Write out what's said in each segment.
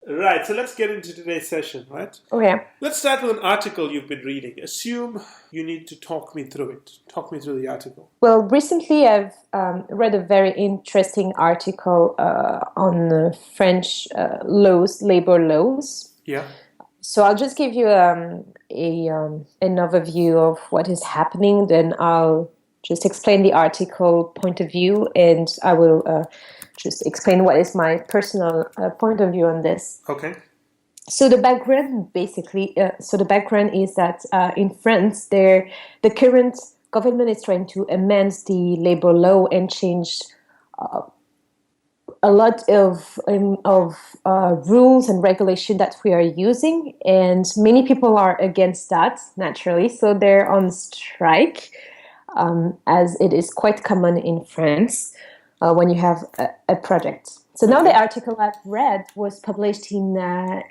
Right, so let's get into today's session, right? Okay. Let's start with an article you've been reading. Assume you need to talk me through it. Talk me through the article. Well, recently I've read a very interesting article on French laws, labor laws. Yeah. So I'll just give you an overview of what is happening. Then I'll just explain the article point of view, and I will just explain what is my personal point of view on this. Okay. So the background, basically, is that in France, the current government is trying to amend the labor law and change a lot of rules and regulation that we are using, and many people are against that, naturally. So they're on strike, as it is quite common in France when you have a project. So now the article I've read was published in a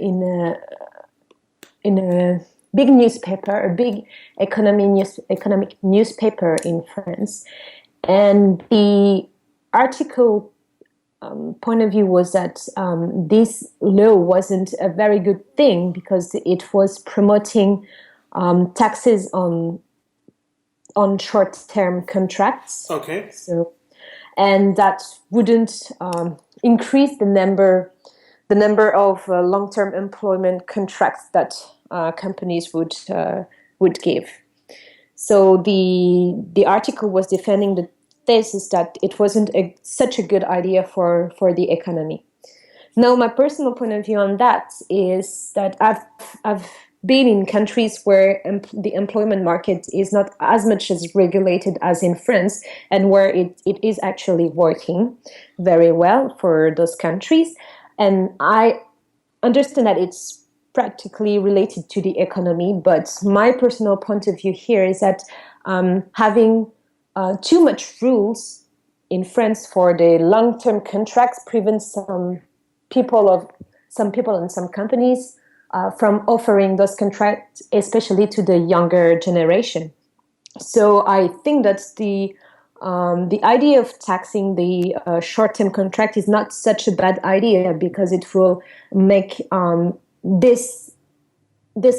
big newspaper, a big economic newspaper in France, and the article point of view was that this law wasn't a very good thing because it was promoting taxes on short-term contracts. Okay. And that wouldn't increase the number of long-term employment contracts that companies would give. So the article was defending the thesis that it wasn't such a good idea for the economy. Now, my personal point of view on that is that I've been in countries where the employment market is not as much as regulated as in France, and where it is actually working very well for those countries. And I understand that it's practically related to the economy, but my personal point of view here is that having too much rules in France for the long-term contracts prevents some people and some companies from offering those contracts, especially to the younger generation. So I think that the idea of taxing the short-term contract is not such a bad idea, because it will make this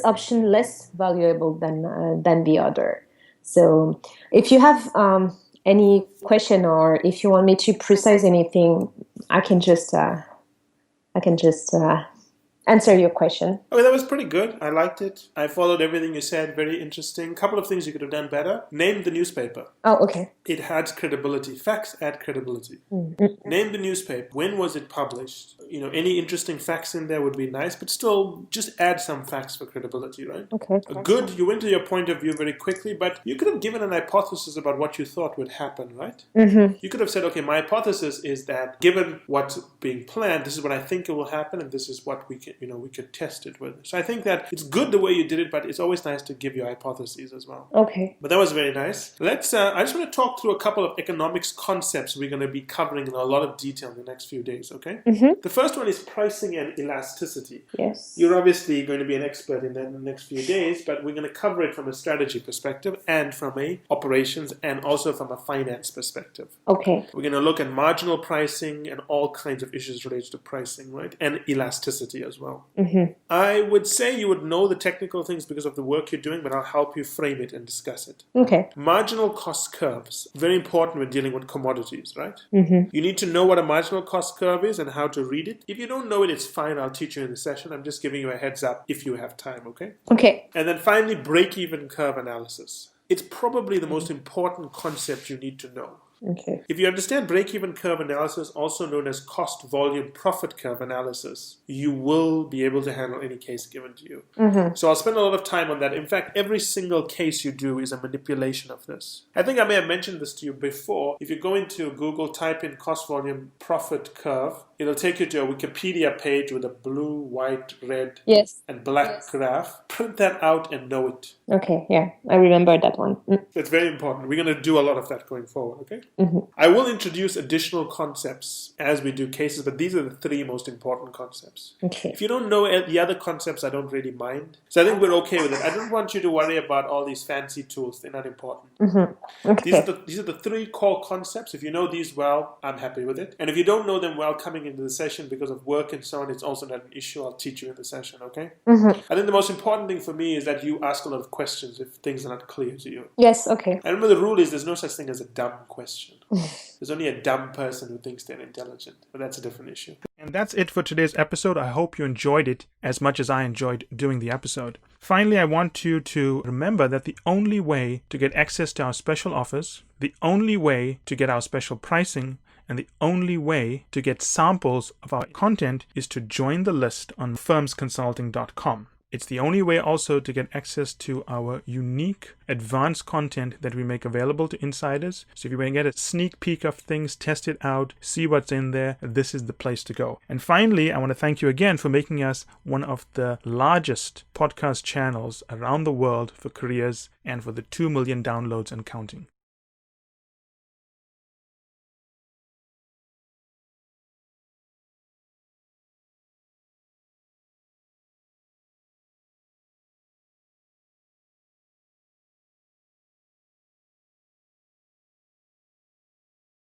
option less valuable than the other. So if you have any question, or if you want me to precise anything, I can just answer your question. Okay, that was pretty good. I liked it. I followed everything you said. Very interesting. A couple of things you could have done better. Name the newspaper. Oh, okay. It adds credibility. Facts add credibility. Mm-hmm. Name the newspaper. When was it published? Any interesting facts in there would be nice, but still just add some facts for credibility, right? Okay. Good. You went to your point of view very quickly, but you could have given an hypothesis about what you thought would happen, right? Mm-hmm. You could have said, okay, my hypothesis is that given what's being planned, this is what I think it will happen, and this is what we could test it with. So I think that it's good the way you did it, but it's always nice to give your hypotheses as well. Okay. But that was very nice. I just want to talk through a couple of economics concepts we're going to be covering in a lot of detail in the next few days, okay? Mm-hmm. The first one is pricing and elasticity. Yes. You're obviously going to be an expert in that in the next few days, but we're going to cover it from a strategy perspective and from a operations and also from a finance perspective. Okay. We're going to look at marginal pricing and all kinds of issues related to pricing, right? And elasticity as well. Mm-hmm. I would say you would know the technical things because of the work you're doing, but I'll help you frame it and discuss it. Okay. Marginal cost curves. Very important when dealing with commodities, right? Mm-hmm. You need to know what a marginal cost curve is and how to read it. If you don't know it, it's fine. I'll teach you in the session. I'm just giving you a heads up if you have time, okay? Okay. And then finally, break-even curve analysis. It's probably the most important concept you need to know. Okay. If you understand break-even curve analysis, also known as cost volume profit curve analysis, you will be able to handle any case given to you. Mm-hmm. So I'll spend a lot of time on that. In fact, every single case you do is a manipulation of this. I think I may have mentioned this to you before. If you go into Google, type in cost volume profit curve, it'll take you to a Wikipedia page with a blue, white, red, and black graph. Print that out and know it. Okay, yeah, I remember that one. It's very important. We're going to do a lot of that going forward, okay? Mm-hmm. I will introduce additional concepts as we do cases, but these are the three most important concepts. Okay. If you don't know the other concepts, I don't really mind. So I think we're okay with it. I don't want you to worry about all these fancy tools. They're not important. Mm-hmm. Okay. These are the three core concepts. If you know these well, I'm happy with it. And if you don't know them well, coming into the session because of work and so on, it's also not an issue. I'll teach you in the session, okay? Mm-hmm. I think the most important thing for me is that you ask a lot of questions if things are not clear to you. Yes, okay. And remember, the rule is there's no such thing as a dumb question. There's only a dumb person who thinks they're intelligent, but that's a different issue. And that's it for today's episode. I hope you enjoyed it as much as I enjoyed doing the episode. Finally, I want you to remember that the only way to get access to our special offers, the only way to get our special pricing, and the only way to get samples of our content is to join the list on firmsconsulting.com. It's the only way also to get access to our unique advanced content that we make available to insiders. So if you want to get a sneak peek of things, test it out, see what's in there, this is the place to go. And finally, I want to thank you again for making us one of the largest podcast channels around the world for careers and for the 2 million downloads and counting.